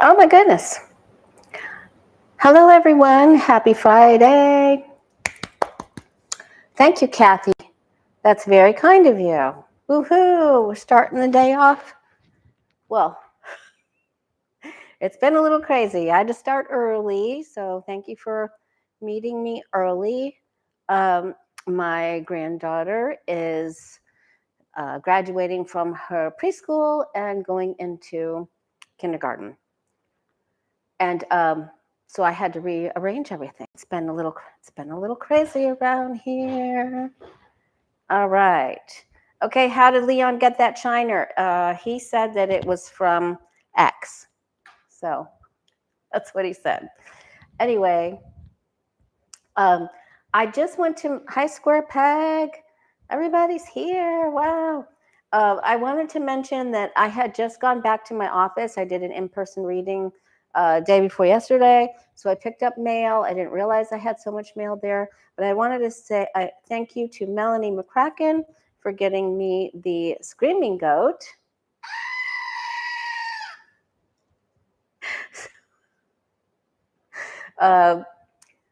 Oh my goodness. Hello everyone. Happy Friday. Thank you, Kathy. That's very kind of you. Woohoo. We're starting the day off. Well, it's been a little crazy. I had to start early, so thank you for meeting me early. My granddaughter is graduating from her preschool and going into kindergarten. And so I had to rearrange everything. It's been a little crazy around here. All right. Okay, how did Leon get that shiner? He said that it was from X. So that's what he said. Anyway, I just went to High Square Peg. Everybody's here. Wow. I wanted to mention that I had just gone back to my office. I did an in-person reading day before yesterday. So I picked up mail. I didn't realize I had so much mail there. But I wanted to say thank you to Melanie McCracken for getting me the Screaming Goat.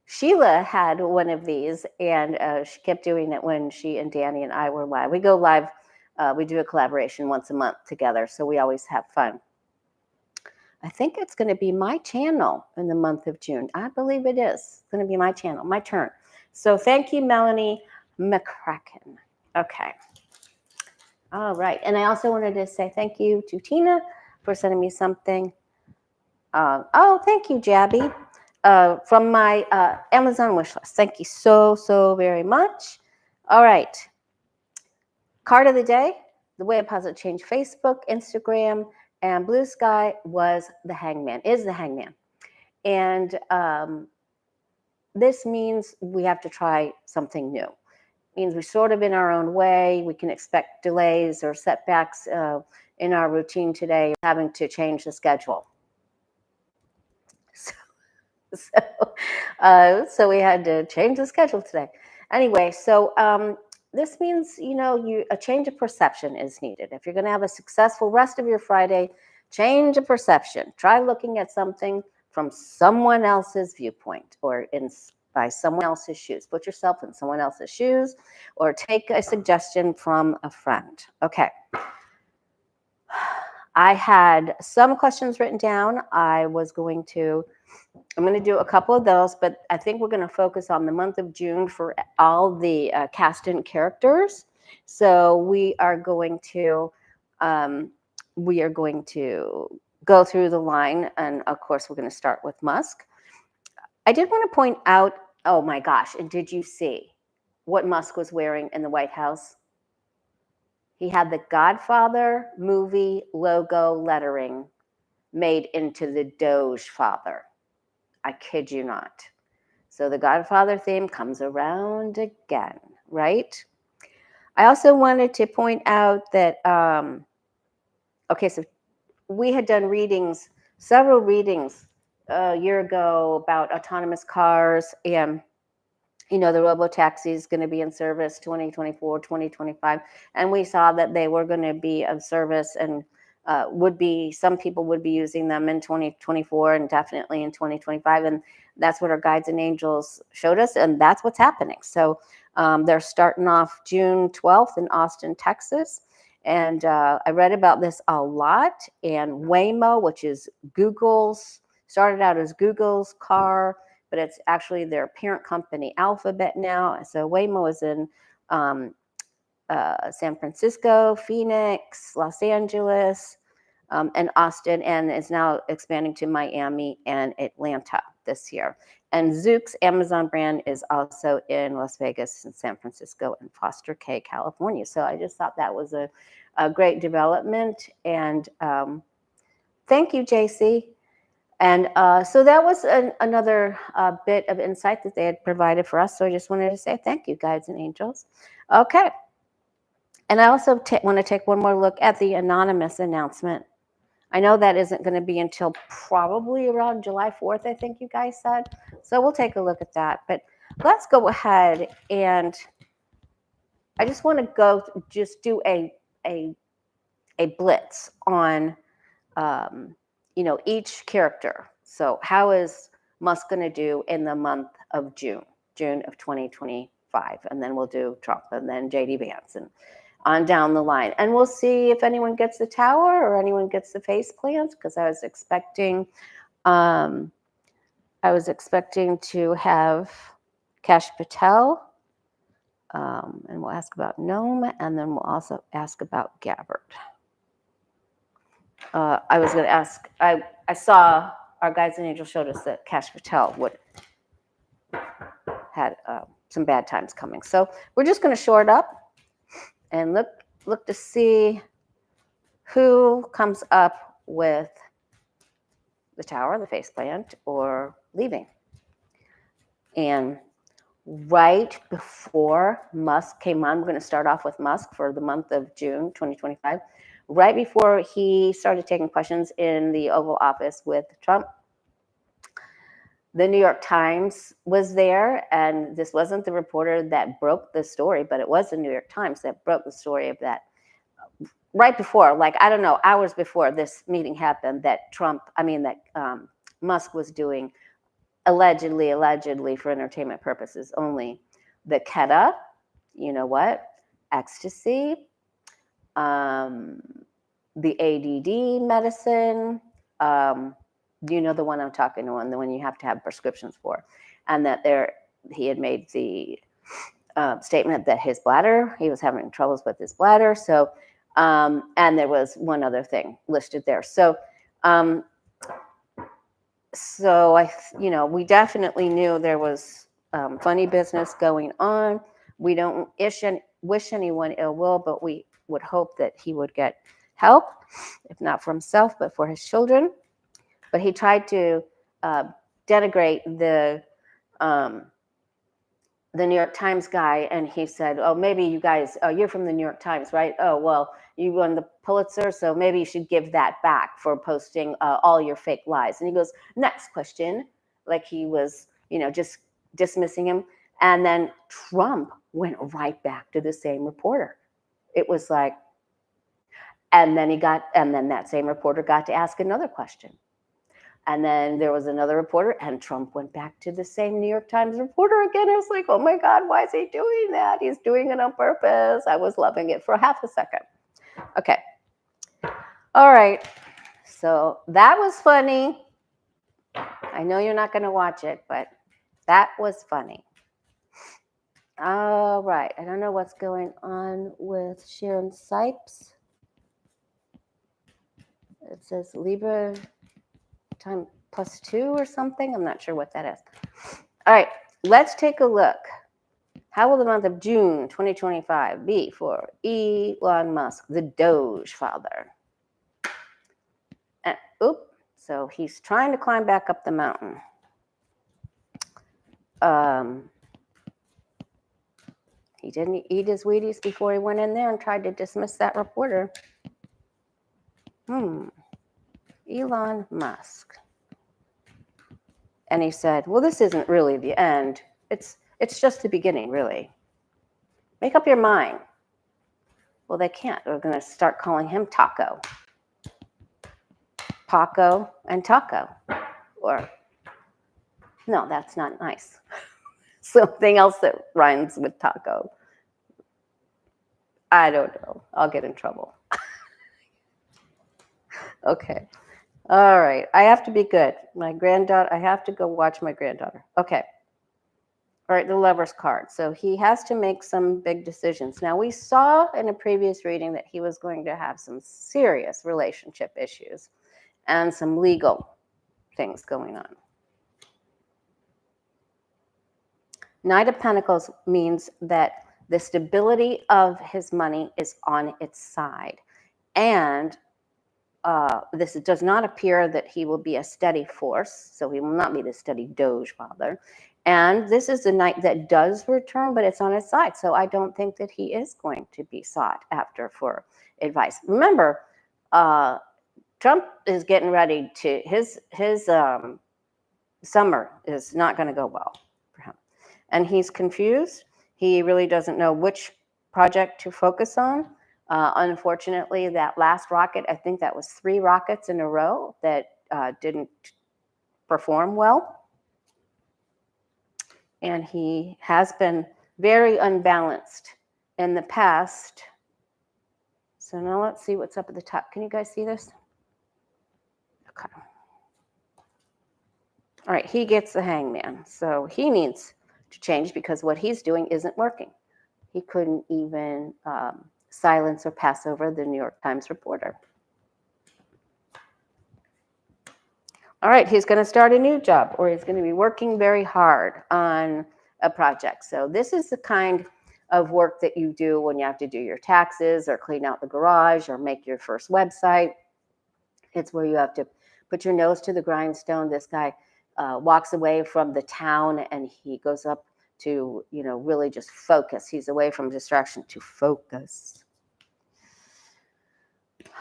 Sheila had one of these, and she kept doing it when she and Danny and I were live. We go live. We do a collaboration once a month together, so we always have fun. I think it's going to be my channel in the month of June. I believe it is. It's going to be my channel, my turn. So thank you, Melanie McCracken. Okay. All right. And I also wanted to say thank you to Tina for sending me something. Oh, thank you, Jabby. From my Amazon wish list. Thank you so very much. All right. Card of the day, the way a positive change Facebook, Instagram, and Blue Sky was the hangman, is the hangman. And this means we have to try something new. It means we're sort of in our own way. We can expect delays or setbacks in our routine today, having to change the schedule. So we had to change the schedule today. Anyway, so this means, a change of perception is needed. If you're going to have a successful rest of your Friday, change of perception. Try looking at something from someone else's viewpoint or by someone else's shoes. Put yourself in someone else's shoes or take a suggestion from a friend. Okay. I had some questions written down. I'm going to do a couple of those, but I think we're going to focus on the month of June for all the cast-in characters. So we are going to go through the line, and of course, we're going to start with Musk. I did want to point out, oh my gosh, and did you see what Musk was wearing in the White House? He had the Godfather movie logo lettering made into the DogeFather. I kid you not. So the Godfather theme comes around again, right? I also wanted to point out that, so we had done several readings a year ago about autonomous cars, and the robo-taxi is going to be in service 2024, 2025, and we saw that they were going to be of service and some people would be using them in 2024 and definitely in 2025, and that's what our guides and angels showed us, and that's what's happening. So they're starting off June 12th in Austin, Texas, and I read about this a lot. And Waymo, which is started out as Google's car, but it's actually their parent company, Alphabet, now. So Waymo is in San Francisco, Phoenix, Los Angeles, and Austin, and is now expanding to Miami and Atlanta this year. And Zoox, Amazon brand, is also in Las Vegas and San Francisco and Foster Cay, California. So I just thought that was a great development. And thank you, JC. And so that was another bit of insight that they had provided for us. So I just wanted to say thank you, guides and angels. Okay. And I also want to take one more look at the anonymous announcement. I know that isn't going to be until probably around July 4th, I think you guys said. So we'll take a look at that. But let's go ahead, and I just want to do a blitz on, each character. So how is Musk going to do in the month of June of 2025? And then we'll do Trump and then JD Vance and on down the line. And we'll see if anyone gets the tower or anyone gets the face plants, because I was expecting to have Kash Patel, and we'll ask about Noem, and then we'll also ask about Gabbard. I was going to ask, I saw our Guides and Angels showed us that Kash Patel had some bad times coming. So we're just going to short up and look to see who comes up with the tower, the faceplant, or leaving. And right before Musk came on, we're going to start off with Musk for the month of June 2025. Right before he started taking questions in the Oval Office with Trump, the New York Times was there, and this wasn't the reporter that broke the story, but it was the New York Times that broke the story of that. Right before, hours before this meeting happened, that Musk was doing allegedly for entertainment purposes only, the Keta, ecstasy, the ADD medicine, the one I'm talking about, the one you have to have prescriptions for, and that he had made the statement that he was having troubles with his bladder. So, and there was one other thing listed there. So, we definitely knew there was funny business going on. We don't wish anyone ill will, but we would hope that he would get help, if not for himself, but for his children. But he tried to denigrate the New York Times guy, and he said, "Oh, maybe you guys, you're from the New York Times, right? Oh, well, you won the Pulitzer, so maybe you should give that back for posting all your fake lies." And he goes, "Next question," like he was, just dismissing him. And then Trump went right back to the same reporter. It was like, and then that same reporter got to ask another question. And then there was another reporter, and Trump went back to the same New York Times reporter again. I was like, oh my God, why is he doing that? He's doing it on purpose. I was loving it for half a second. Okay. All right. So that was funny. I know you're not going to watch it, but that was funny. All right. I don't know what's going on with Sharon Sipes. It says Libra time +2 or something. I'm not sure what that is. All right, let's take a look. How will the month of June 2025 be for Elon Musk, the DogeFather? So he's trying to climb back up the mountain. He didn't eat his Wheaties before he went in there and tried to dismiss that reporter. Elon Musk. And he said, well, this isn't really the end. It's just the beginning, really. Make up your mind. Well, they can't. They're going to start calling him Taco. Paco and Taco. Or, no, that's not nice. Something else that rhymes with taco. I don't know. I'll get in trouble. Okay. All right. I have to be good. My granddaughter, I have to go watch my granddaughter. Okay. All right, the Lover's card. So he has to make some big decisions. Now, we saw in a previous reading that he was going to have some serious relationship issues and some legal things going on. Knight of Pentacles means that the stability of his money is on its side. And this does not appear that he will be a steady force, so he will not be the steady DogeFather. And this is the Knight that does return, but it's on his side. So I don't think that he is going to be sought after for advice. Remember, Trump is getting ready to, his summer is not going to go well for him. And he's confused. He really doesn't know which project to focus on. Unfortunately, that last rocket, I think that was 3 rockets in a row that didn't perform well. And he has been very unbalanced in the past. So now let's see what's up at the top. Can you guys see this? Okay. All right, he gets the hangman. So he needs to change because what he's doing isn't working. He couldn't even silence or pass over the New York Times reporter. All right, he's going to start a new job, or he's going to be working very hard on a project. So this is the kind of work that you do when you have to do your taxes or clean out the garage or make your first website. It's where you have to put your nose to the grindstone. This guy walks away from the town and he goes up to, really just focus. He's away from distraction to focus.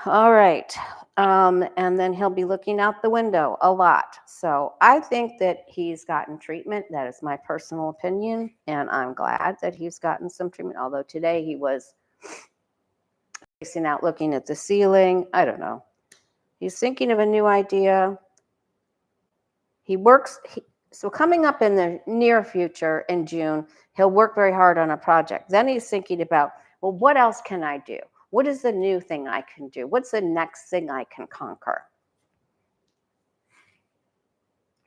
All right. And then he'll be looking out the window a lot. So I think that he's gotten treatment. That is my personal opinion. And I'm glad that he's gotten some treatment. Although today he was facing out looking at the ceiling. I don't know. He's thinking of a new idea. He works. So coming up in the near future in June, he'll work very hard on a project. Then he's thinking about, well, what else can I do? What is the new thing I can do? What's the next thing I can conquer?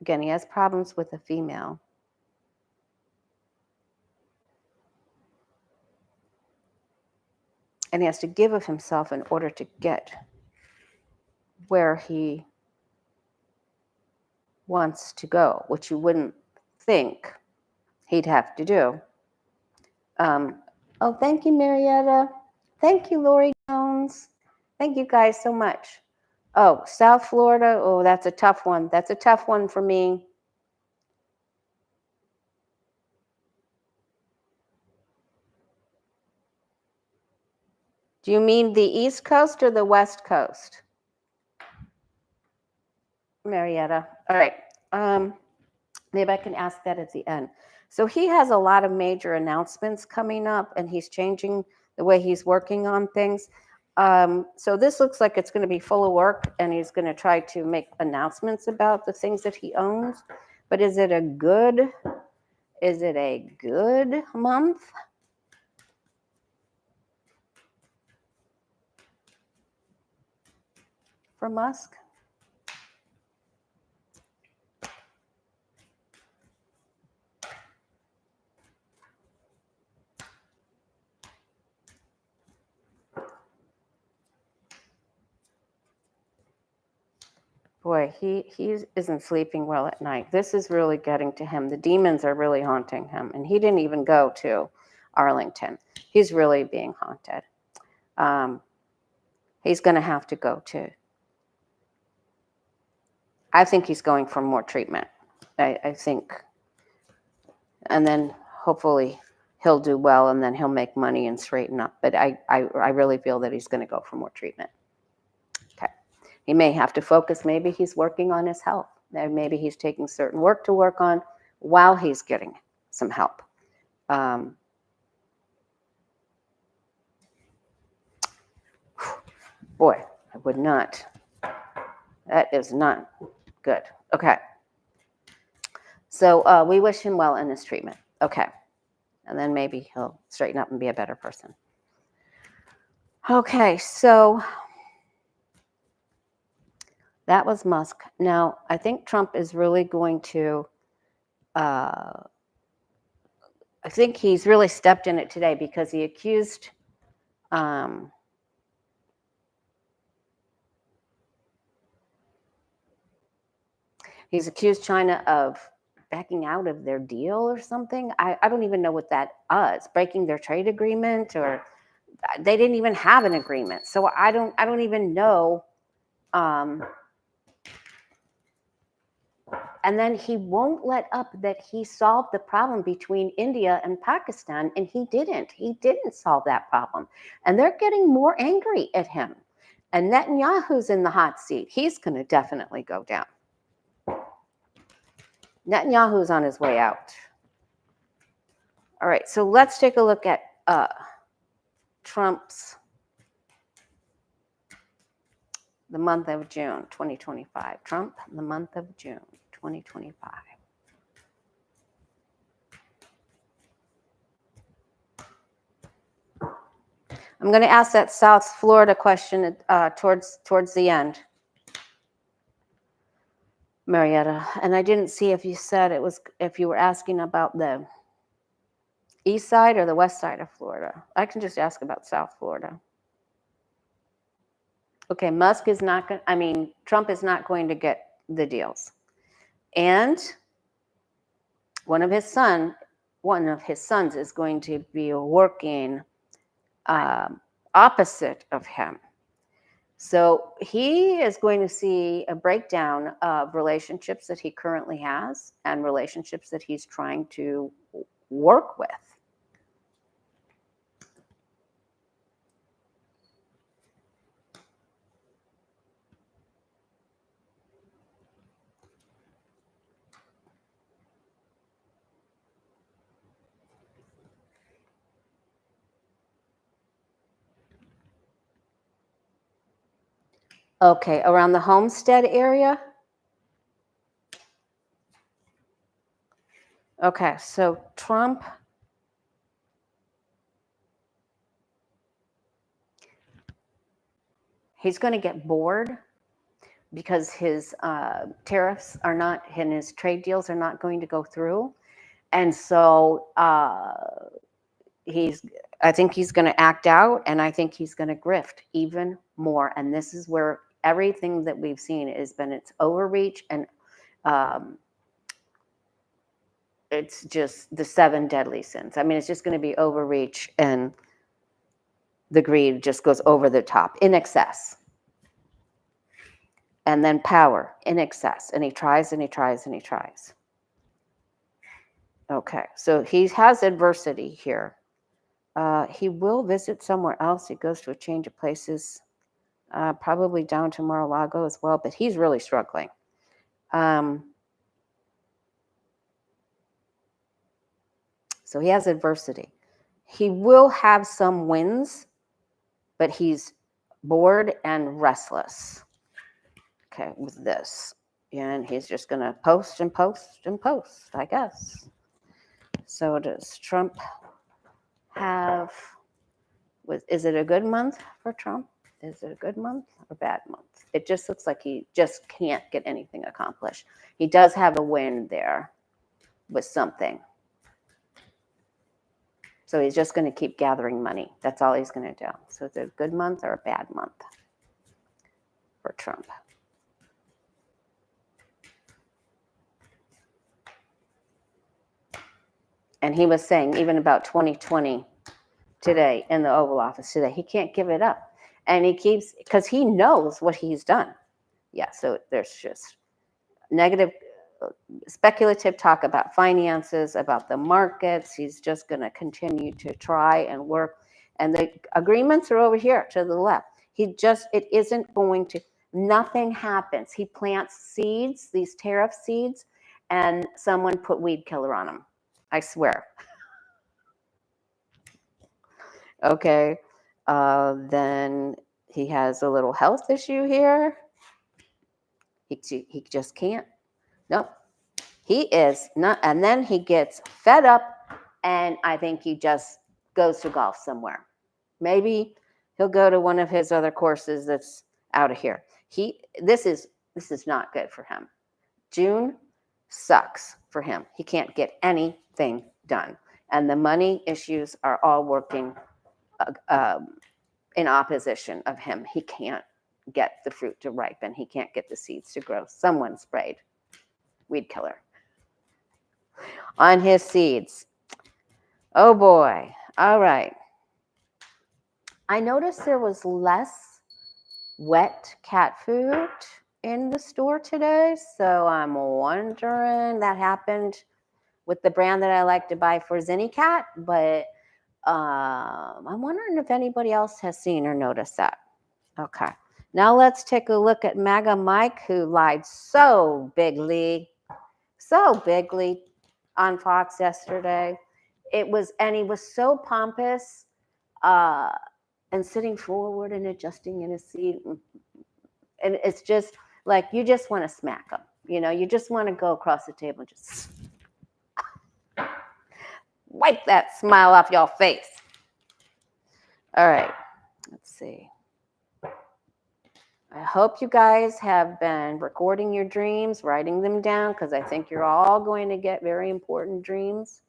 Again, he has problems with a female. And he has to give of himself in order to get where he wants to go, which you wouldn't think he'd have to do. Oh, thank you, Marietta. Thank you, Lori Jones. Thank you guys so much. Oh, South Florida. Oh, that's a tough one. That's a tough one for me. Do you mean the East Coast or the West Coast? Marietta. All right. Maybe I can ask that at the end. So he has a lot of major announcements coming up, and he's changing the way he's working on things. So this looks like it's going to be full of work, and he's going to try to make announcements about the things that he owns. But is it a good month? For Musk? Boy, he isn't sleeping well at night. This is really getting to him. The demons are really haunting him. And he didn't even go to Arlington. He's really being haunted. He's going to have to go to. I think he's going for more treatment. I think. And then hopefully he'll do well, and then he'll make money and straighten up. But I really feel that he's going to go for more treatment. Okay. He may have to focus. Maybe he's working on his health. Maybe he's taking certain work to work on while he's getting some help. Boy, I would not. That is not good. Okay. So we wish him well in his treatment. Okay. And then maybe he'll straighten up and be a better person. Okay, so that was Musk. Now, I think Trump is really going to, I think he's really stepped in it today because he accused, he's accused China of backing out of their deal or something. I don't even know what that is. Breaking their trade agreement, or they didn't even have an agreement. So I don't even know. And then he won't let up that he solved the problem between India and Pakistan, and he didn't. He didn't solve that problem. And they're getting more angry at him. And Netanyahu's in the hot seat. He's going to definitely go down. Netanyahu's on his way out. All right, so let's take a look at Trump's the month of June, 2025. Trump, the month of June, 2025. I'm going to ask that South Florida question towards the end, Marietta. And I didn't see if you said it was, if you were asking about the east side or the west side of Florida. I can just ask about South Florida. Okay, Musk is not going, I mean, Trump is not going to get the deals. And one of his sons is going to be working opposite of him. So he is going to see a breakdown of relationships that he currently has and relationships that he's trying to work with. Okay, around the Homestead area. Okay, so Trump, he's going to get bored because his tariffs are not, and his trade deals are not going to go through. And so I think he's going to act out, and I think he's going to grift even more. And this is where everything that we've seen has been, it's overreach, and it's just the 7 deadly sins. I mean, it's just going to be overreach, and the greed just goes over the top, in excess. And then power, in excess. And he tries and he tries and he tries. Okay, so he has adversity here. He will visit somewhere else. He goes to a change of places, probably down to Mar-a-Lago as well, but he's really struggling. So he has adversity. He will have some wins, but he's bored and restless. Okay, with this. And he's just going to post and post and post, I guess. So does Trump have, is it a good month for Trump? Is it a good month or bad month? It just looks like he just can't get anything accomplished. He does have a win there with something. So he's just going to keep gathering money. That's all he's going to do. So is it a good month or a bad month for Trump? And he was saying even about 2020 today in the Oval Office today, he can't give it up. And he keeps, because he knows what he's done. Yeah, so there's just negative, speculative talk about finances, about the markets. He's just going to continue to try and work. And the agreements are over here to the left. It isn't going to, nothing happens. He plants seeds, these tariff seeds, and someone put weed killer on them. I swear. Okay. Then he has a little health issue here. He just can't. No, he is not. And then he gets fed up, and I think he just goes to golf somewhere. Maybe he'll go to one of his other courses that's out of here. This is not good for him. June sucks for him. He can't get anything done. And the money issues are all working in opposition of him. He can't get the fruit to ripen. He can't get the seeds to grow. Someone sprayed weed killer on his seeds. Oh boy. All right. I noticed there was less wet cat food in the store today. So I'm wondering, that happened with the brand that I like to buy for Zinni Cat, but I'm wondering if anybody else has seen or noticed that. Okay. Now let's take a look at MAGA Mike, who lied so bigly on Fox yesterday. He was so pompous and sitting forward and adjusting in his seat. And it's just like, you just want to smack them. You just want to go across the table and just wipe that smile off your face. All right, let's see. I hope you guys have been recording your dreams, writing them down, because I think you're all going to get very important dreams.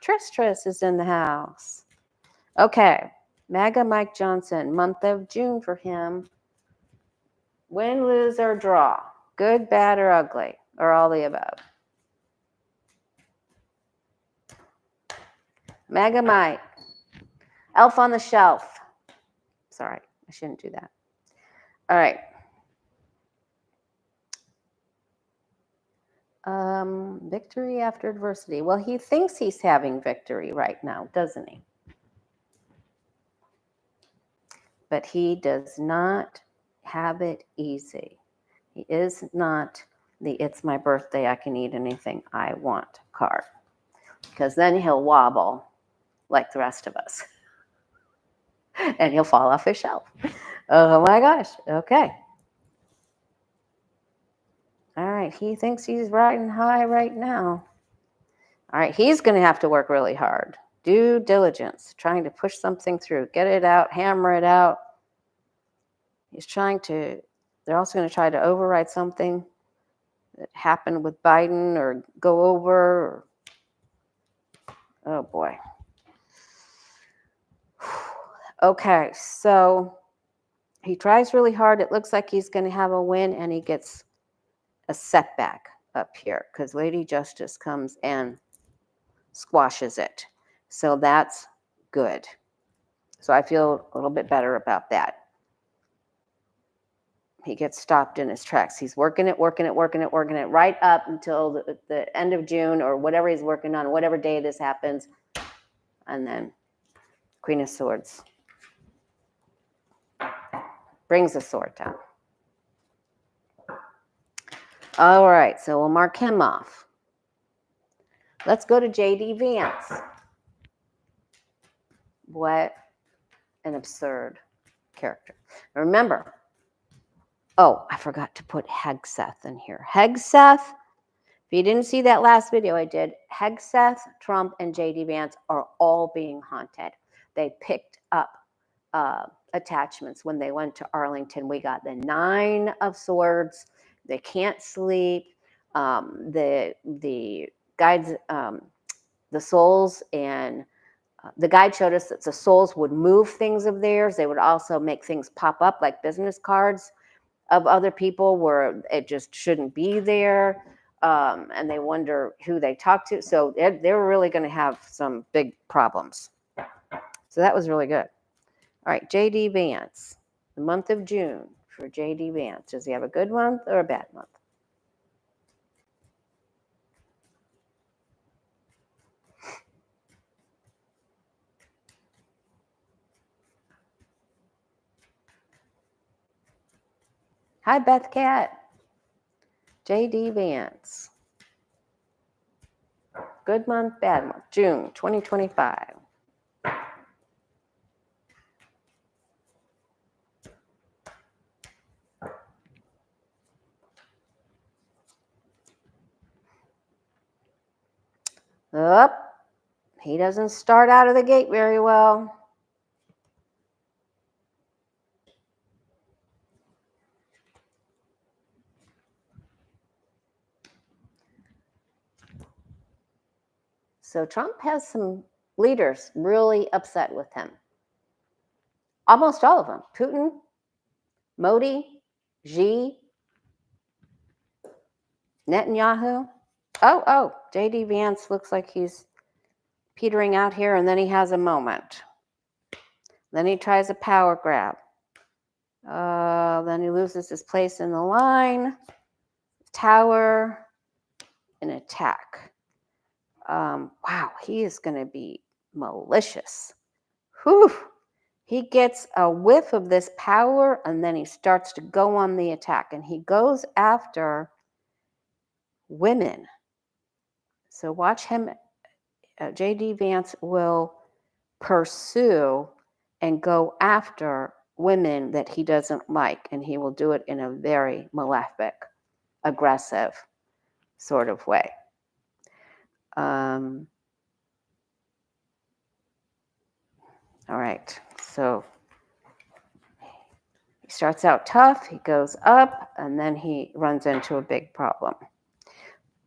Tris is in the house. Okay, MAGA Mike Johnson, month of June for him. Win, lose, or draw. Good, bad, or ugly, or all the above. MAGA Mike. Elf on the Shelf. Sorry, I shouldn't do that. All right. Victory after adversity. Well, he thinks he's having victory right now, doesn't he? But he does not have it easy. He is not the "it's my birthday, I can eat anything I want" card. Because then he'll wobble like the rest of us. And he'll fall off his shelf. Oh my gosh. Okay. All right. He thinks he's riding high right now. All right. He's going to have to work really hard. Due diligence, trying to push something through, get it out, hammer it out. They're also going to try to override something that happened with Biden or go over. Oh boy. Okay, so he tries really hard. It looks like he's going to have a win, and he gets a setback up here because Lady Justice comes and squashes it. So that's good. So I feel a little bit better about that. He gets stopped in his tracks. He's working it right up until the end of June or whatever he's working on, whatever day this happens. And then Queen of Swords brings the sword down. All right, so we'll mark him off. Let's go to J.D. Vance. What an absurd character. Remember, I forgot to put Hegseth in here. Hegseth, if you didn't see that last video I did, Hegseth, Trump, and J.D. Vance are all being haunted. They picked up attachments when they went to Arlington. We got the 9 of Swords. They can't sleep. The guides, the souls, and the guide showed us that the souls would move things of theirs. They would also make things pop up like business cards of other people where it just shouldn't be there. And they wonder who they talk to. So they're really going to have some big problems. So that was really good. All right, J.D. Vance, the month of June for J.D. Vance. Does he have a good month or a bad month? Hi, Beth Cat. J.D. Vance. Good month, bad month. June 2025. He doesn't start out of the gate very well. So Trump has some leaders really upset with him. Almost all of them. Putin, Modi, Xi, Netanyahu. J.D. Vance looks like he's petering out here, and then he has a moment. Then he tries a power grab. Then he loses his place in the line. Tower, an attack. Wow, he is going to be malicious. Whew. He gets a whiff of this power, and then he starts to go on the attack, and he goes after women. So watch him. J.D. Vance will pursue and go after women that he doesn't like, and he will do it in a very malefic, aggressive sort of way. All right, so he starts out tough, he goes up, and then he runs into a big problem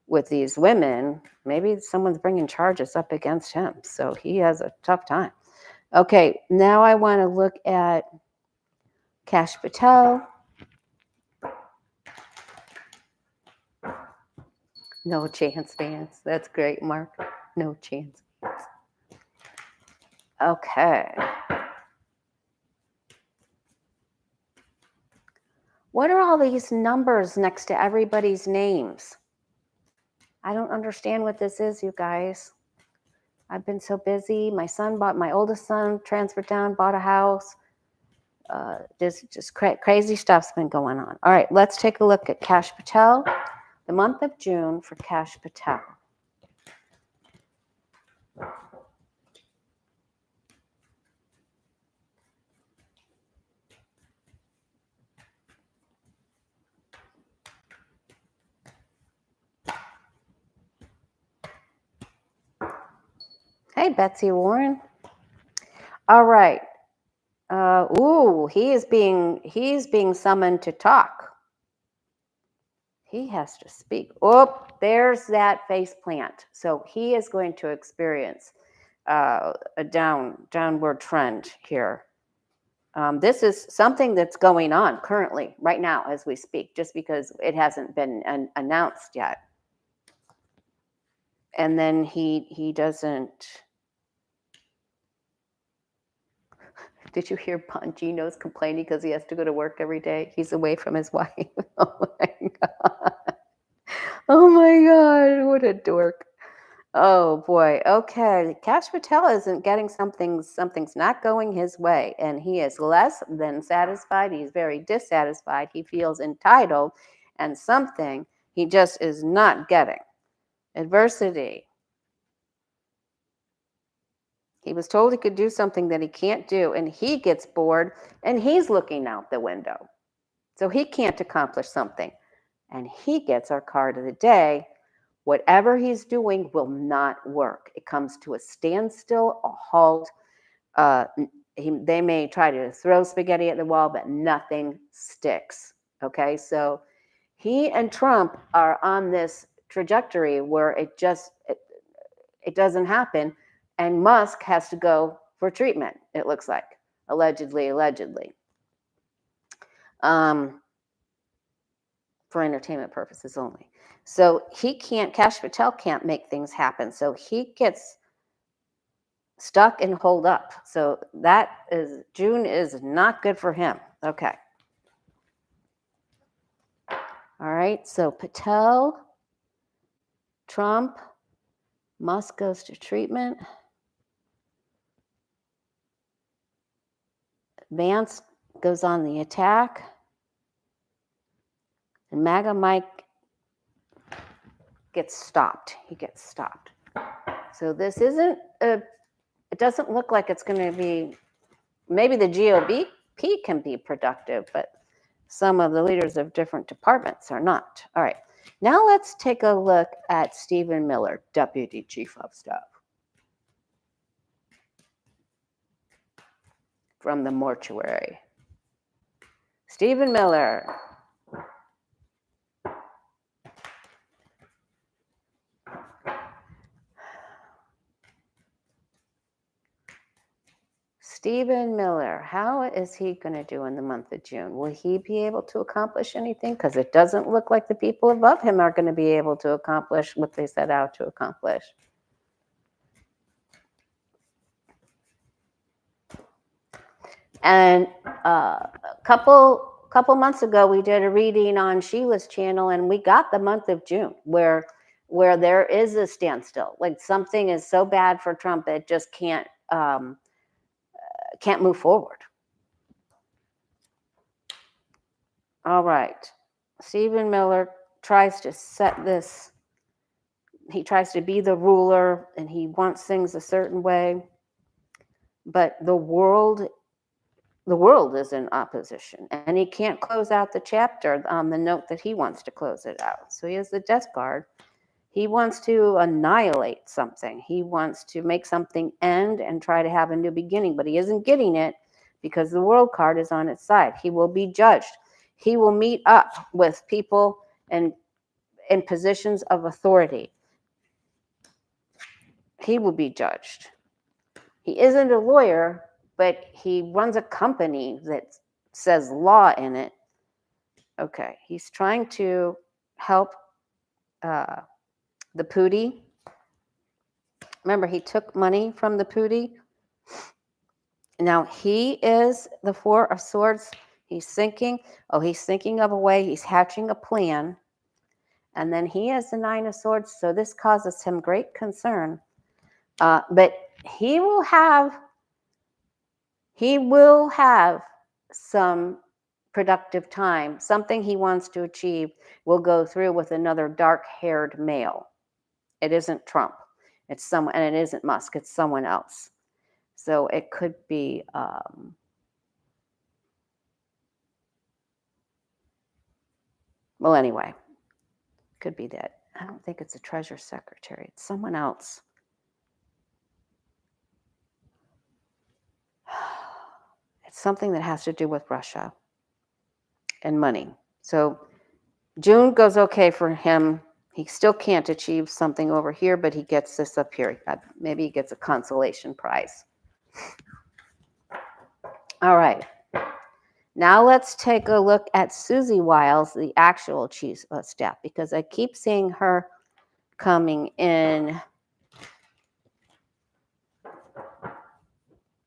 with these women. Maybe someone's bringing charges up against him, so he has a tough time. Okay, now I want to look at Kash Patel. No chance, Vance. That's great, Mark. No chance. Okay. What are all these numbers next to everybody's names? I don't understand what this is, you guys. I've been so busy. My oldest son transferred down, bought a house. Just crazy stuff's been going on. All right, let's take a look at Kash Patel. The month of June for Kash Patel. Hey, Betsy Warren. All right. He's being summoned to talk. He has to speak. Oh, there's that face plant. So he is going to experience a downward trend here. This is something that's going on currently, right now, as we speak, just because it hasn't been announced yet. And then he doesn't. Did you hear Bongino's complaining because he has to go to work every day? He's away from his wife. Oh my God. Oh my God, what a dork. Oh boy. Okay. Kash Patel isn't getting something's not going his way, and he is less than satisfied. He's very dissatisfied. He feels entitled, and something he just is not getting. Adversity. He was told he could do something that he can't do, and he gets bored, and he's looking out the window. So he can't accomplish something. And he gets our card of the day. Whatever he's doing will not work. It comes to a standstill, a halt. They may try to throw spaghetti at the wall, but nothing sticks. Okay, so he and Trump are on this trajectory where it doesn't happen. And Musk has to go for treatment, it looks like, allegedly. For entertainment purposes only. So Kash Patel can't make things happen. So he gets stuck and holed up. So June is not good for him. Okay. All right, so Patel, Trump, Musk goes to treatment. Vance goes on the attack. And MAGA Mike gets stopped. He gets stopped. So this it doesn't look like it's going to be, maybe the GOP can be productive, but some of the leaders of different departments are not. All right, now let's take a look at Stephen Miller, Deputy Chief of Staff. From the mortuary. Stephen Miller. Stephen Miller, how is he going to do in the month of June? Will he be able to accomplish anything? Because it doesn't look like the people above him are going to be able to accomplish what they set out to accomplish. And a couple months ago, we did a reading on Sheila's channel, and we got the month of June where there is a standstill. Like something is so bad for Trump that it just can't move forward. All right. Stephen Miller tries to set this. He tries to be the ruler, and he wants things a certain way. But the world the world is in opposition, and he can't close out the chapter on the note that he wants to close it out. So he has the death card. He wants to annihilate something. He wants to make something end and try to have a new beginning, but he isn't getting it because the world card is on its side. He will be judged. He will meet up with people in positions of authority. He will be judged. He isn't a lawyer, but he runs a company that says law in it. Okay, he's trying to help the Pootie. Remember, he took money from the Pootie. Now he is the Four of Swords. He's thinking of a way. He's hatching a plan. And then he has the Nine of Swords. So this causes him great concern. But he will have some productive time. Something he wants to achieve will go through with another dark-haired male. It isn't Trump. It's someone, and it isn't Musk. It's someone else. So it could be well, anyway, could be that. I don't think it's a Treasury Secretary. It's someone else. It's something that has to do with Russia and money. So June goes okay for him. He still can't achieve something over here, but he gets this up here. Maybe he gets a consolation prize. All right. Now let's take a look at Susie Wiles, the actual chief of staff, because I keep seeing her coming in,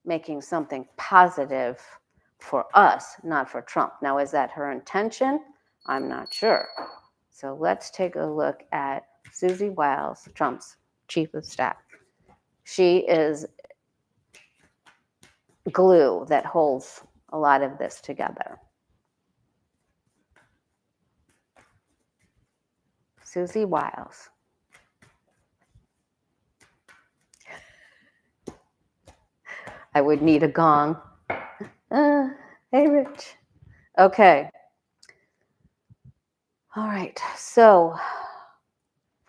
making something positive for us, not for Trump. Now, is that her intention? I'm not sure. So let's take a look at Susie Wiles, Trump's chief of staff. She is glue that holds a lot of this together. Susie Wiles. I would need a gong. Hey, Rich. Okay. All right. So,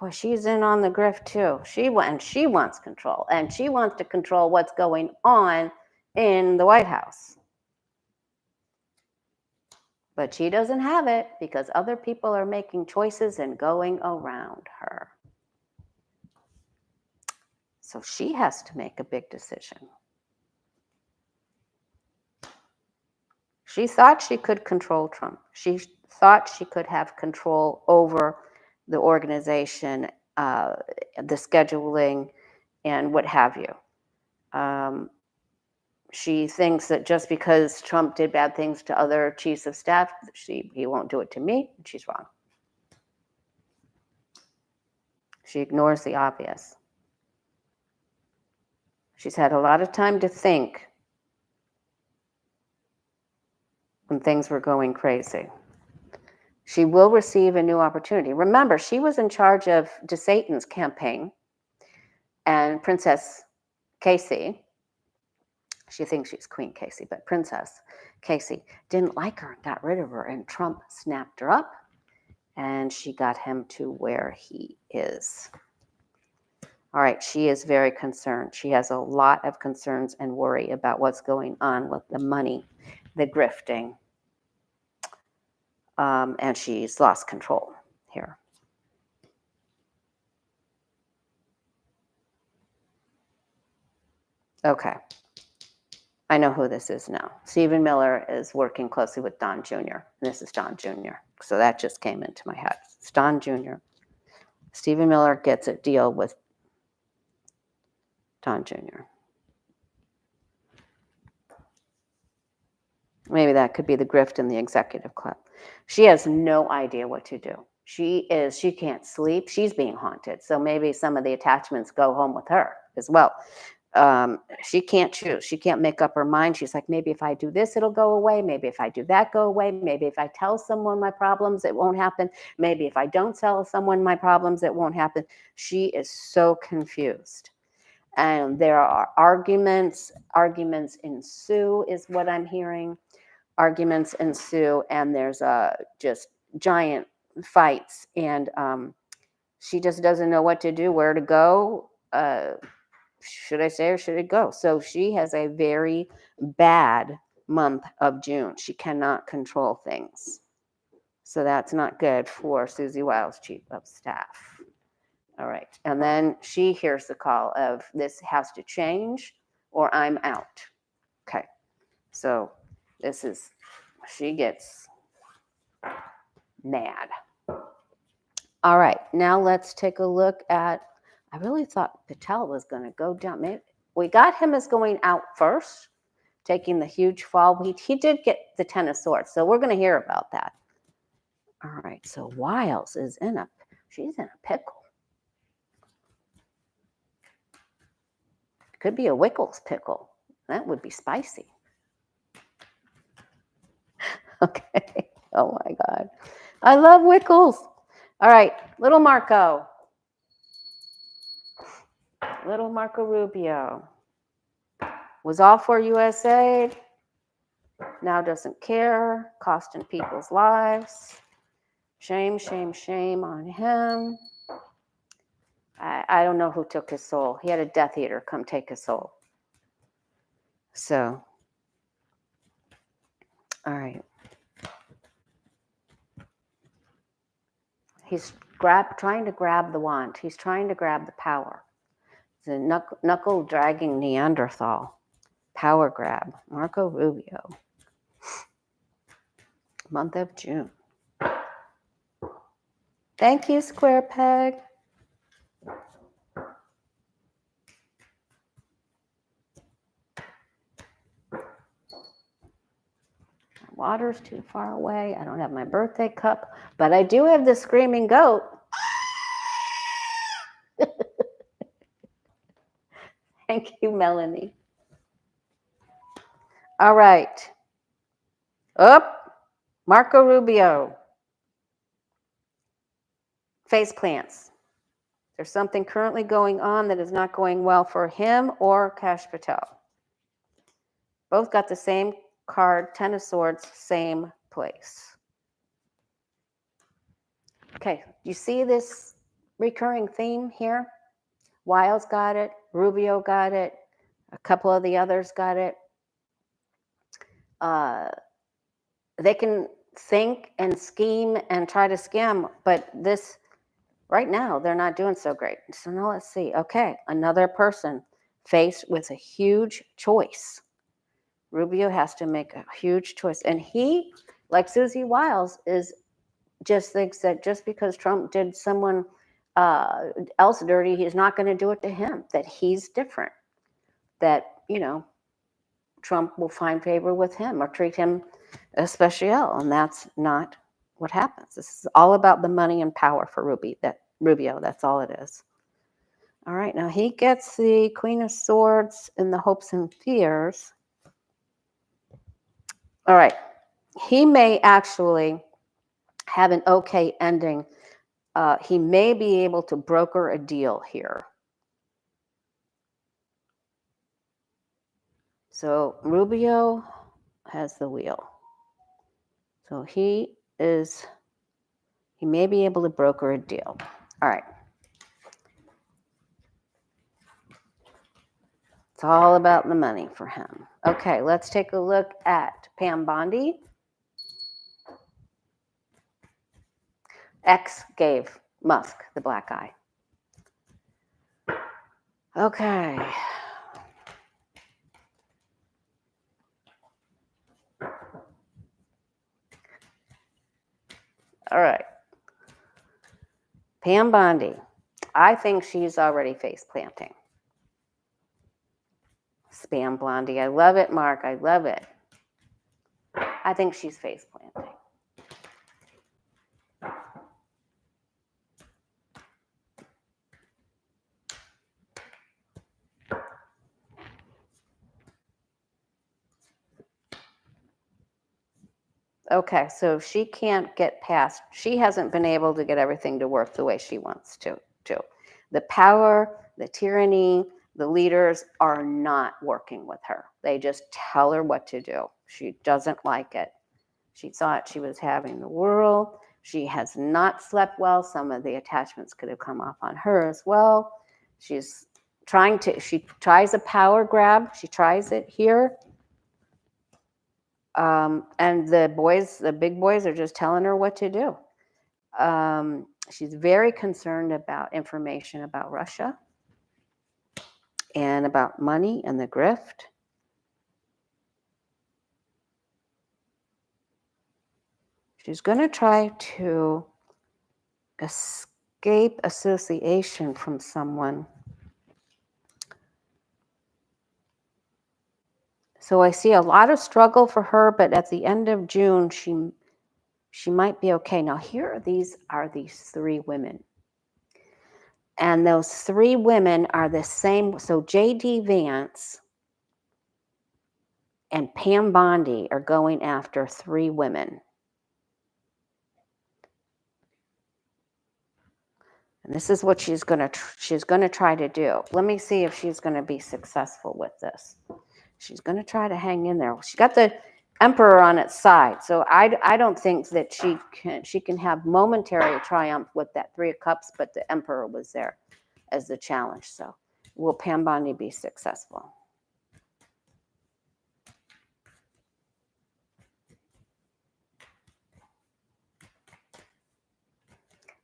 boy, she's in on the grift too. She wants control, and she wants to control what's going on in the White House. But she doesn't have it because other people are making choices and going around her. So she has to make a big decision. She thought she could control Trump. She thought she could have control over the organization, the scheduling, and what have you. She thinks that just because Trump did bad things to other chiefs of staff, he won't do it to me. She's wrong. She ignores the obvious. She's had a lot of time to think when things were going crazy. She will receive a new opportunity. Remember, she was in charge of DeSatan's campaign, and Princess Casey, she thinks she's Queen Casey, but Princess Casey didn't like her and got rid of her, and Trump snapped her up, and she got him to where he is. All right, she is very concerned. She has a lot of concerns and worry about what's going on with the money, the grifting, and she's lost control here. Okay. I know who this is now. Stephen Miller is working closely with Don Jr. This is Don Jr. So that just came into my head. It's Don Jr. Stephen Miller gets a deal with Don Jr. Maybe that could be the grift in the executive club. She has no idea what to do. She can't sleep. She's being haunted. So maybe some of the attachments go home with her as well. She can't choose. She can't make up her mind. She's like, maybe if I do this, it'll go away. Maybe if I do that, go away. Maybe if I tell someone my problems, it won't happen. Maybe if I don't tell someone my problems, it won't happen. She is so confused. And there are arguments ensue is what I'm hearing. Arguments ensue, and there's just giant fights, and she just doesn't know what to do, where to go. Should I say or should it go? So she has a very bad month of June. She cannot control things. So that's not good for Susie Wiles, Chief of Staff. All right. And then she hears the call of this has to change or I'm out. Okay. So this is, she gets mad. All right. Now let's take a look at, I really thought Patel was going to go down. Maybe we got him as going out first, taking the huge fall. He did get the Ten of Swords. So we're going to hear about that. All right. So Wiles is she's in a pickle. Could be a Wickles pickle. That would be spicy. Okay. Oh my God. I love Wickles. All right. Little Marco. Little Marco Rubio. Was all for USA. Now doesn't care. Costing people's lives. Shame, shame, shame on him. I don't know who took his soul. He had a Death Eater come take his soul. So, all right. He's trying to grab the wand. He's trying to grab the power. It's a knuckle dragging Neanderthal. Power grab. Marco Rubio. Month of June. Thank you, Square Peg. Water's too far away. I don't have my birthday cup, but I do have the screaming goat. Thank you, Melanie. All right. Up, Marco Rubio. Face plants. There's something currently going on that is not going well for him or Kash Patel. Both got the same card, Ten of Swords, same place. Okay, you see this recurring theme here? Wiles got it, Rubio got it, a couple of the others got it. They can think and scheme and try to scam, but this, right now, they're not doing so great. So now let's see. Okay, another person faced with a huge choice. Rubio has to make a huge choice. And he, like Susie Wiles, just thinks that just because Trump did someone else dirty, he's not going to do it to him, that he's different, that, Trump will find favor with him or treat him especial. And that's not what happens. This is all about the money and power for Rubio. That's all it is. All right, now he gets the Queen of Swords in the hopes and fears. All right, he may actually have an okay ending. He may be able to broker a deal here. So Rubio has the wheel. So he may be able to broker a deal. All right. It's all about the money for him. Okay, let's take a look at Pam Bondi. X gave Musk the black eye. Okay. All right. Pam Bondi. I think she's already face planting. Spam Blondie. I love it, Mark. I love it. I think she's face planting. Okay, so she can't get past, she hasn't been able to get everything to work the way she wants to. The power, the tyranny, The leaders are not working with her. They just tell her what to do. She doesn't like it. She thought she was having the world. She has not slept well. Some of the attachments could have come off on her as well. She tries a power grab. She tries it here. And the big boys are just telling her what to do. She's very concerned about information about Russia and about money and the grift. She's going to try to escape association from someone. So I see a lot of struggle for her, but at the end of June, she might be okay. Now here are these three women. And those three women are the same. So J.D. Vance and Pam Bondi are going after three women. And this is what she's going to try to do. Let me see if she's going to be successful with this. She's going to try to hang in there. She got the Emperor on its side. So I don't think that she can have momentary triumph with that Three of Cups, but the Emperor was there as the challenge. So will Pam Bondi be successful?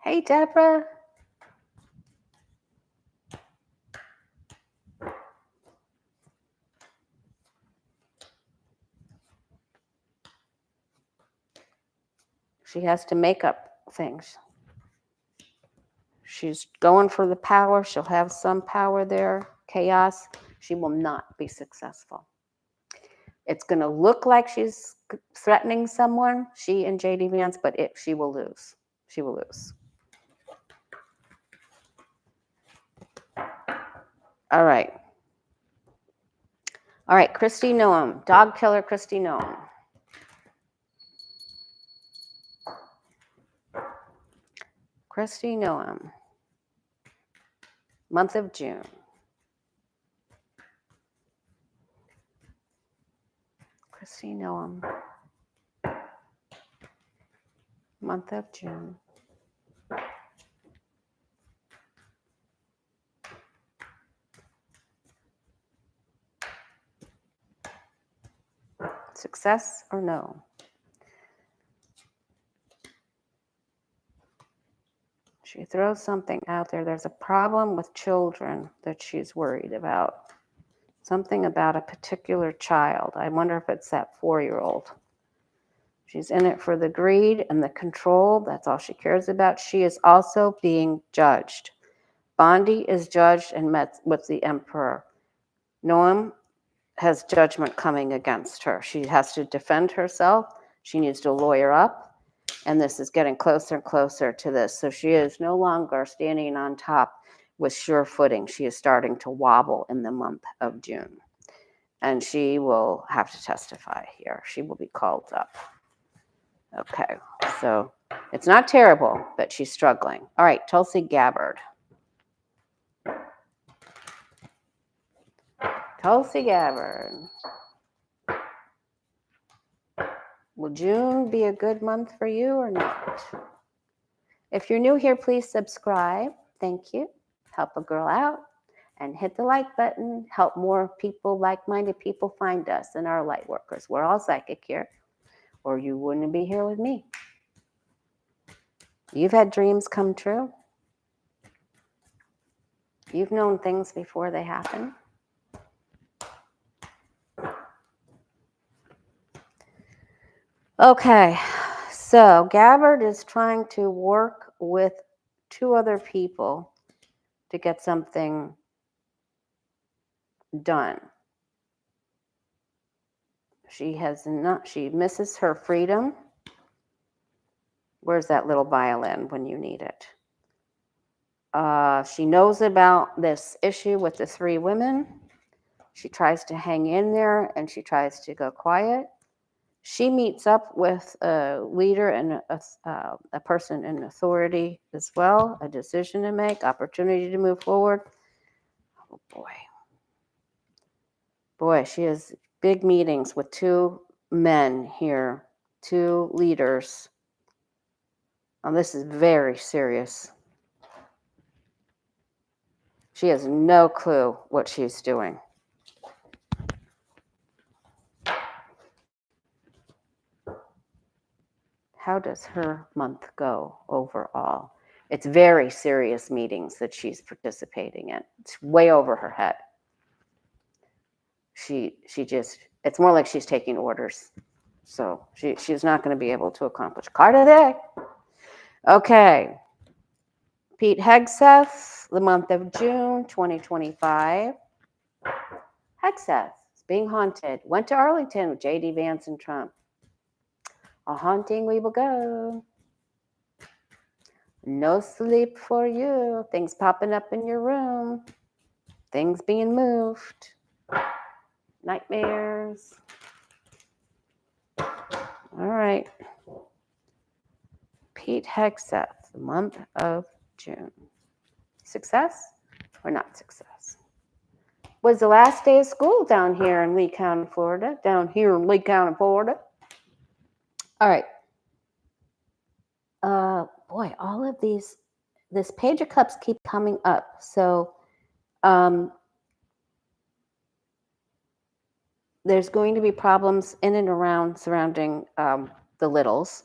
Hey, Deborah. She has to make up things. She's going for the power. She'll have some power there. Chaos. She will not be successful. It's going to look like she's threatening someone, she and J.D. Vance, but she will lose. She will lose. All right. All right, Kristi Noem, dog killer Kristi Noem. Kristi Noem, month of June. Kristi Noem, month of June. Success or no? She throws something out there. There's a problem with children that she's worried about. Something about a particular child. I wonder if it's that 4-year-old. She's in it for the greed and the control. That's all she cares about. She is also being judged. Bondi is judged and met with the Emperor. Noem has judgment coming against her. She has to defend herself. She needs to lawyer up. And this is getting closer and closer to this. So she is no longer standing on top with sure footing. She is starting to wobble in the month of June. And she will have to testify here. She will be called up. Okay, so it's not terrible, but she's struggling. All right, Tulsi Gabbard. Tulsi Gabbard. Will June be a good month for you or not? If you're new here, please subscribe. Thank you. Help a girl out and hit the like button. Help more people, like-minded people find us and our light workers. We're all psychic here, or you wouldn't be here with me. You've had dreams come true. You've known things before they happen. Okay, so Gabbard is trying to work with 2 other people to get something done. She misses her freedom. Where's that little violin when you need it? She knows about this issue with the 3 women. She tries to hang in there and she tries to go quiet. She meets up with a leader and a person in authority as well, a decision to make, opportunity to move forward. Oh boy. Boy, she has big meetings with 2 men here, 2 leaders. This is very serious. She has no clue what she's doing. How does her month go overall? It's very serious meetings that she's participating in. It's way over her head. She just, it's more like she's taking orders. So she's not going to be able to accomplish. Card of the day. Okay. Pete Hegseth, the month of June 2025. Hegseth is being haunted. Went to Arlington with JD Vance and Trump. A haunting we will go. No sleep for you. Things popping up in your room. Things being moved. Nightmares. All right. Pete Hegseth, the month of June. Success or not success? Was the last day of school down here in Lee County, Florida. Down here in Lee County, Florida. All right. Boy, all of these, this Page of Cups keep coming up. So there's going to be problems in and around surrounding the littles.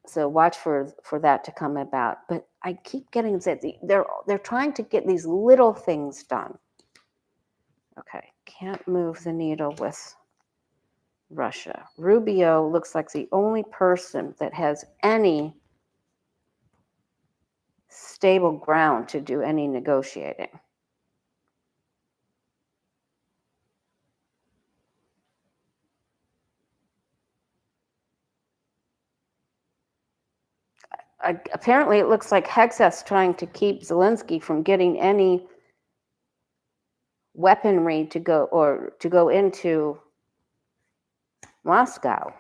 So watch for that to come about. But I keep getting that they're trying to get these little things done. Okay, can't move the needle with Russia. Rubio looks like the only person that has any stable ground to do any negotiating. Apparently, it looks like Hegseth's trying to keep Zelensky from getting any weaponry to go into Moscow.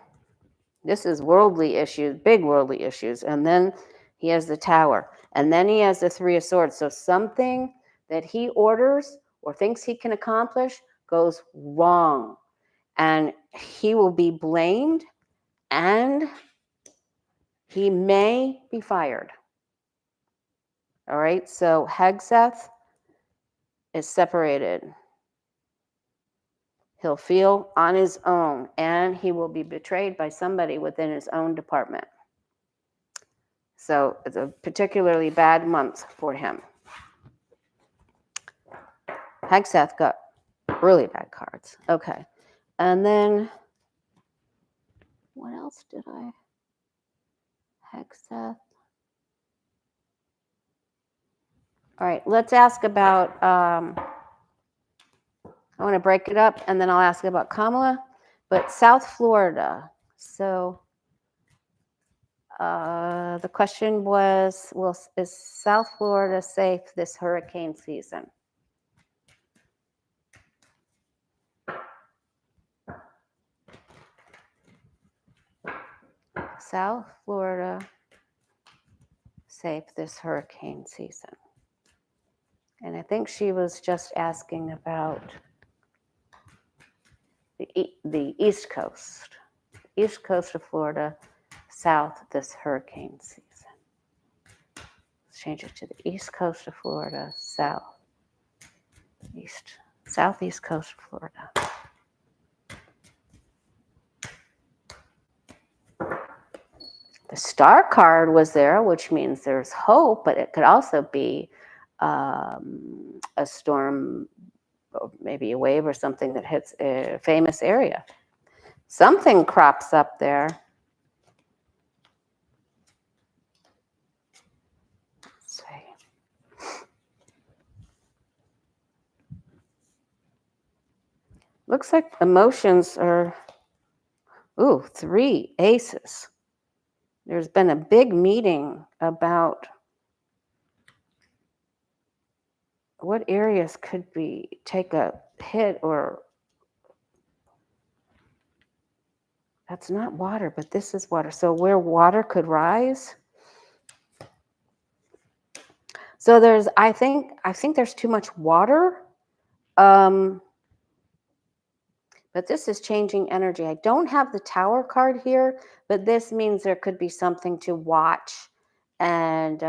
This is worldly issues, big worldly issues. And then he has the tower. And then he has the 3 of Swords. So something that he orders or thinks he can accomplish goes wrong. And he will be blamed and he may be fired. All right, so Hegseth is separated. He'll feel on his own, and he will be betrayed by somebody within his own department. So it's a particularly bad month for him. Hegseth got really bad cards. Okay, and then what else did I? Hegseth. All right, let's ask about, I want to break it up and then I'll ask about Kamala, but South Florida. So the question was, is South Florida safe this hurricane season? South Florida safe this hurricane season? And I think she was just asking about the East Coast of Florida, south this hurricane season. Let's change it to the East Coast of Florida, southeast coast of Florida. The star card was there, which means there's hope, but it could also be a storm, or maybe a wave or something that hits a famous area. Something crops up there. Let's see. Looks like emotions are, 3 aces. There's been a big meeting about what areas could take a hit, or that's not water, but this is water. So where water could rise. So I think there's too much water. But this is changing energy. I don't have the Tower card here, but this means there could be something to watch and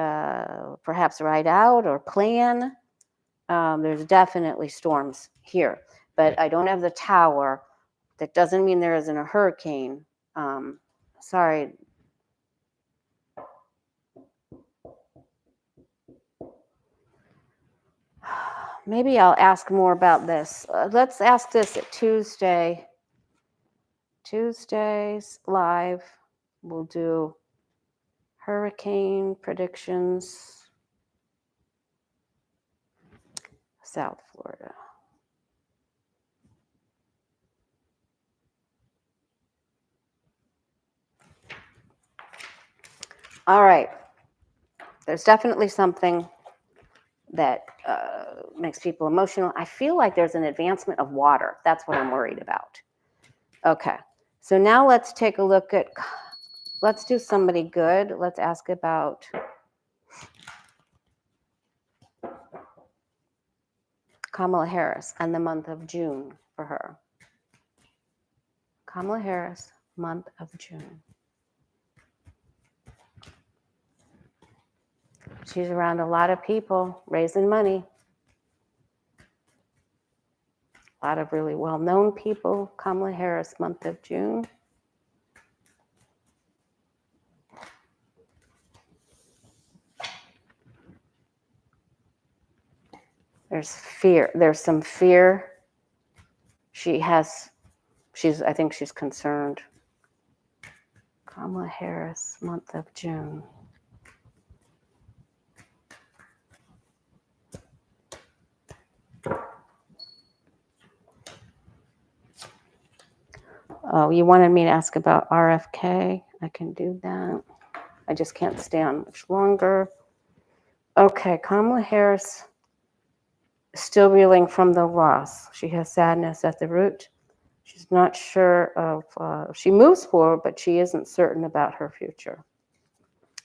perhaps write out or plan. There's definitely storms here, but I don't have the Tower. That doesn't mean there isn't a hurricane. Sorry. Maybe I'll ask more about this. Let's ask this at Tuesday. Tuesdays live. We'll do hurricane predictions. South Florida. All right. There's definitely something that makes people emotional. I feel like there's an advancement of water. That's what I'm worried about. Okay. So now let's take a look at, let's do somebody good. Let's ask about Kamala Harris and the month of June for her. Kamala Harris, month of June. She's around a lot of people raising money. A lot of really well-known people. Kamala Harris, month of June. There's fear. There's some fear. I think she's concerned. Kamala Harris, month of June. Oh, you wanted me to ask about RFK? I can do that. I just can't stay on much longer. Okay, Kamala Harris is still reeling from the loss. She has sadness at the root. She's not sure of, she moves forward, but she isn't certain about her future.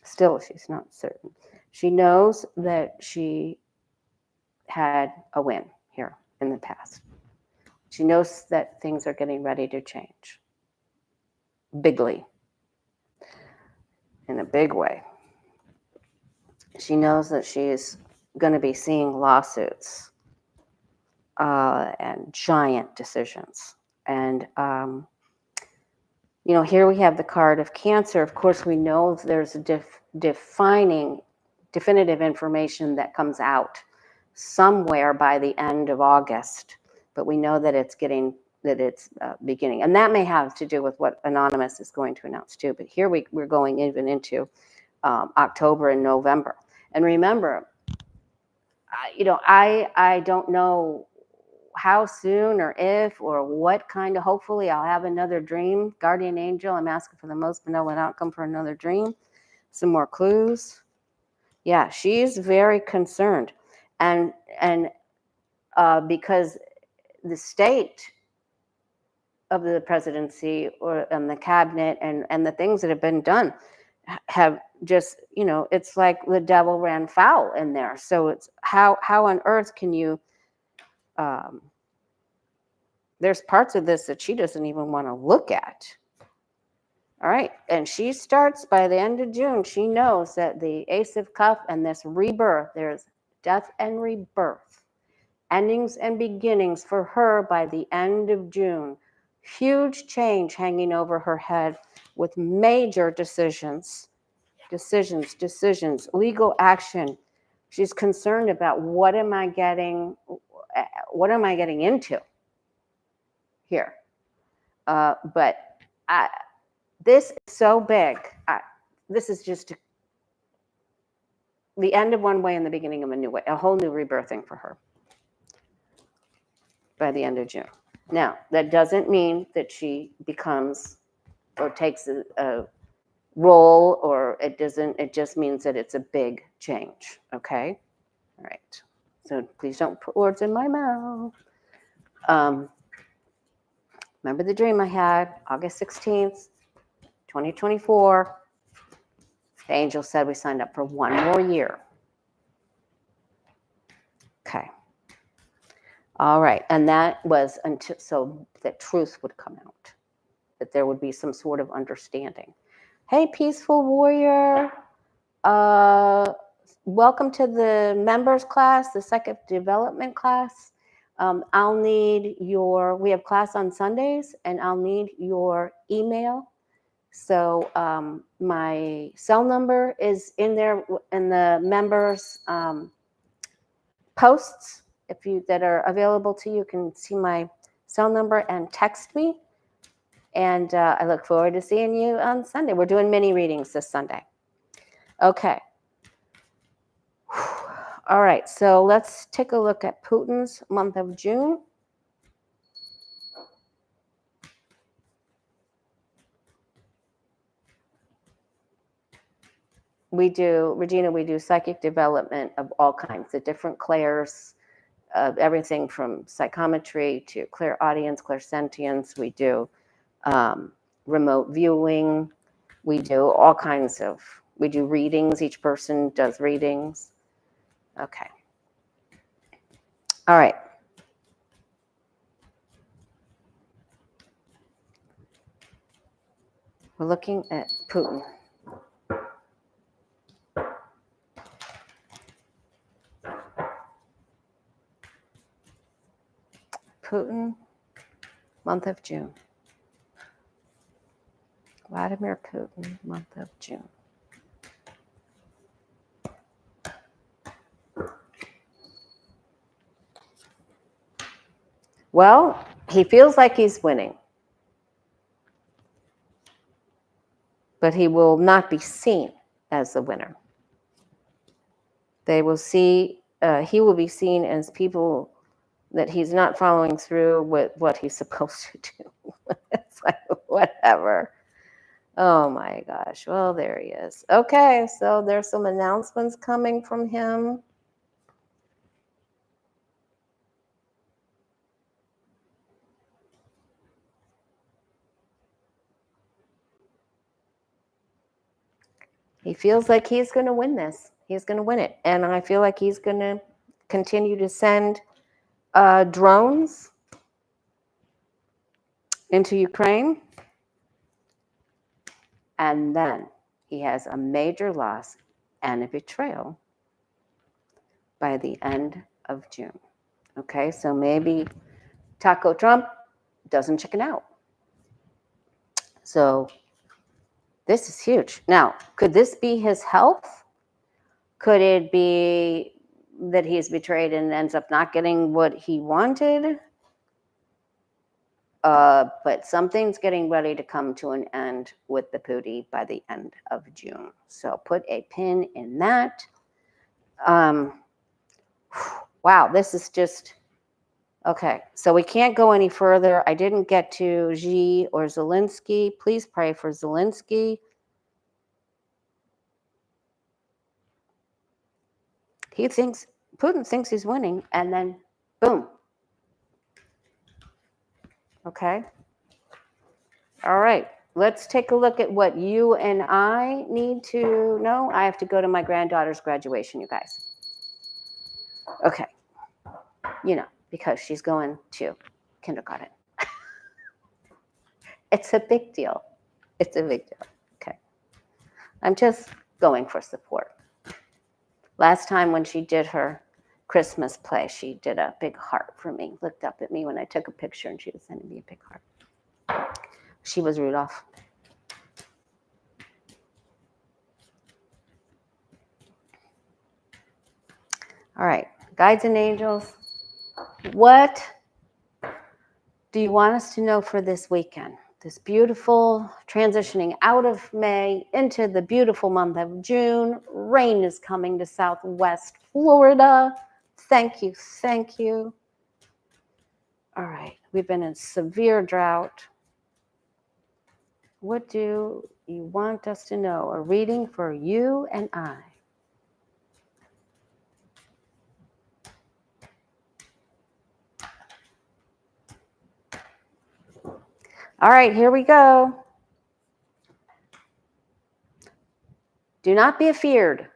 Still, she's not certain. She knows that she had a win here in the past. She knows that things are getting ready to change. Bigly. In a big way. She knows that she's going to be seeing lawsuits and giant decisions. And, here we have the card of Cancer. Of course, we know there's a definitive information that comes out somewhere by the end of August. But we know that it's beginning. And that may have to do with what Anonymous is going to announce too. But here we're going even into October and November. And remember, I don't know how soon or if or what kind of, hopefully I'll have another dream. Guardian angel, I'm asking for the most benevolent outcome for another dream. Some more clues. Yeah, she's very concerned. And because the state of the presidency and the cabinet and the things that have been done have just, it's like the devil ran foul in there. So it's how on earth can you, there's parts of this that she doesn't even want to look at. All right. And she starts by the end of June. She knows that the Ace of Cups and this rebirth, there's death and rebirth, endings and beginnings for her by the end of June. Huge change hanging over her head with major decisions, legal action. She's concerned about what am I getting into here? But this is so big. This is just the end of one way and the beginning of a new way, a whole new rebirthing for her by the end of June. Now, that doesn't mean that she becomes or takes a role, or it just means that it's a big change, okay? All right, so please don't put words in my mouth. Remember the dream I had, August 16th, 2024. The angel said we signed up for one more year. Okay. All right. And that was until so that truth would come out, that there would be some sort of understanding. Hey, peaceful warrior. Welcome to the members class, the second development class. I'll need we have class on Sundays, and I'll need your email. So my cell number is in there in the members posts. If that are available to you, can see my cell number and text me. And I look forward to seeing you on Sunday. We're doing mini readings this Sunday. Okay. All right, so let's take a look at Putin's month of June. Regina, we do psychic development of all kinds, the different clairs, everything from psychometry to clairaudience, clairsentience. We do remote viewing. We do all kinds of, we do readings. Each person does readings. Okay. All right. We're looking at Putin. Putin, month of June. Vladimir Putin, month of June. Well, he feels like he's winning, but he will not be seen as the winner. They will see, he will be seen as people that he's not following through with what he's supposed to do. It's like, whatever. Oh my gosh. Well, there he is. Okay, so there's some announcements coming from him. He feels like he's going to win this. He's going to win it. And I feel like he's going to continue to send drones into Ukraine. And then he has a major loss and a betrayal by the end of June. Okay, so maybe Taco Trump doesn't chicken out. So this is huge. Now, could this be his health? Could it be that he's betrayed and ends up not getting what he wanted? But something's getting ready to come to an end with the Pootie by the end of June. So put a pin in that. Wow, this is just, okay. So we can't go any further. I didn't get to Xi or Zelensky. Please pray for Zelensky. Putin thinks he's winning, and then boom. Okay. All right. Let's take a look at what you and I need to know. I have to go to my granddaughter's graduation, you guys. Okay. You know, because she's going to kindergarten. It's a big deal. It's a big deal. Okay. I'm just going for support. Last time when she did her Christmas play, she did a big heart for me, looked up at me when I took a picture, and she was sending me a big heart. She was Rudolph. All right, guides and angels, what do you want us to know for this weekend? This beautiful transitioning out of May into the beautiful month of June. Rain is coming to Southwest Florida. Thank you, thank you. All right, we've been in severe drought. What do you want us to know? A reading for you and I. All right, here we go. Do not be afeared.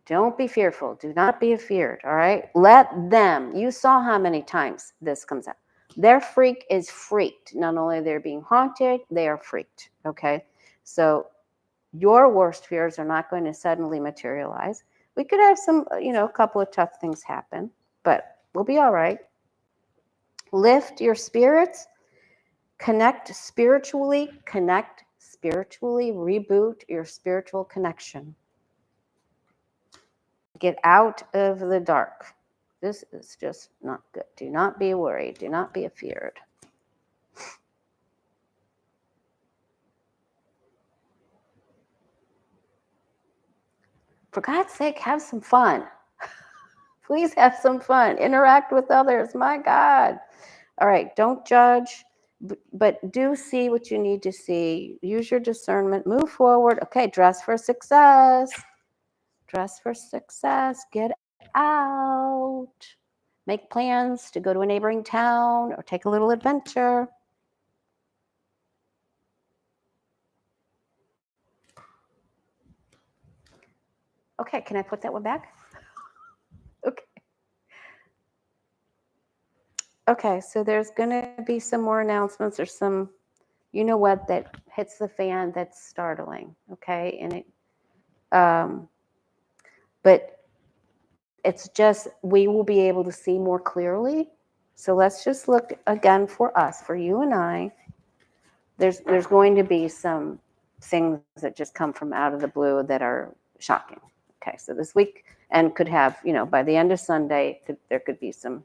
Don't be fearful. Do not be afeared, all right? Let them. You saw how many times this comes out. Their freak is freaked. Not only they're being haunted, they are freaked, okay? So your worst fears are not going to suddenly materialize. We could have some, a couple of tough things happen, but we'll be all right. Lift your spirits. Connect spiritually, reboot your spiritual connection. Get out of the dark. This is just not good. Do not be worried. Do not be afeared. For God's sake, have some fun. Please have some fun. Interact with others. My God. All right, don't judge, but do see what you need to see. Use your discernment. Move forward. Okay, dress for success. Dress for success. Get out. Make plans to go to a neighboring town or take a little adventure. Okay, can I put that one back? Okay. Okay, so there's going to be some more announcements or some, what, that hits the fan that's startling, okay? And but it's just, we will be able to see more clearly. So let's just look again for us, for you and I. There's going to be some things that just come from out of the blue that are shocking. Okay, so this week, and could have, by the end of Sunday, there could be some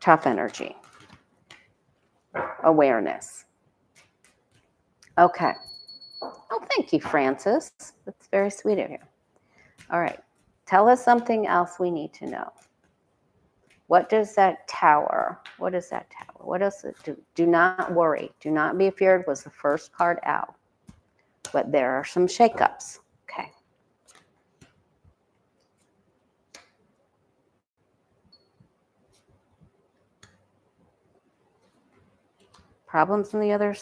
tough energy, awareness. Okay. Oh, thank you, Francis. That's very sweet of you. All right. Tell us something else we need to know. What does that tower? What is that tower? What does it do? Do not worry. Do not be afeared was the first card out. But there are some shakeups. Okay. Problems in the other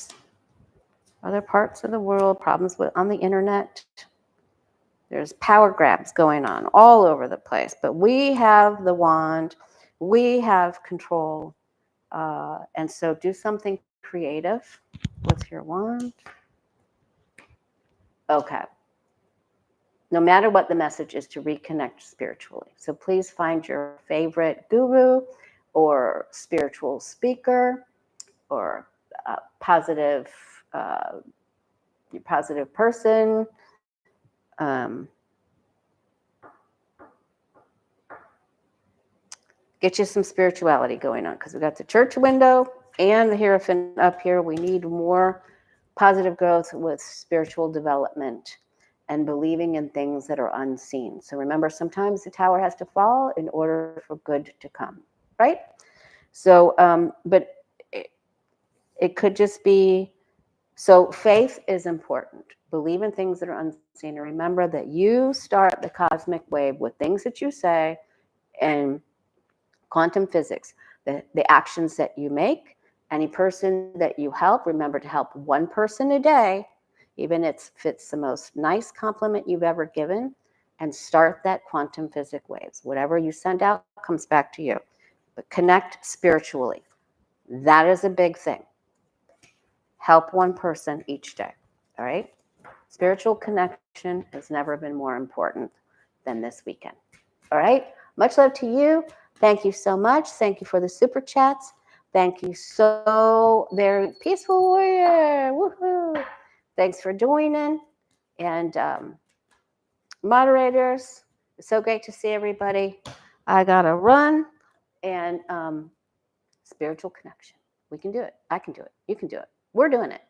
parts of the world, problems on the internet. There's power grabs going on all over the place, but we have the wand, we have control, and so do something creative with your wand. Okay. No matter what the message is, to reconnect spiritually. So please find your favorite guru or spiritual speaker or positive person. Get you some spirituality going on, because we got the church window and the Hierophant up here. We need more positive growth with spiritual development and believing in things that are unseen. So remember, sometimes the tower has to fall in order for good to come, right? So, but it could just be, so faith is important. Believe in things that are unseen, and remember that you start the cosmic wave with things that you say and quantum physics, the actions that you make, any person that you help, remember to help one person a day, even if it's the most nice compliment you've ever given, and start that quantum physics waves. Whatever you send out comes back to you. But connect spiritually. That is a big thing. Help one person each day, all right? Spiritual connection has never been more important than this weekend, all right? Much love to you. Thank you so much. Thank you for the super chats. Thank you so very peaceful warrior. Woohoo! Thanks for joining. And moderators, it's so great to see everybody. I gotta run. And spiritual connection. We can do it. I can do it. You can do it. We're doing it.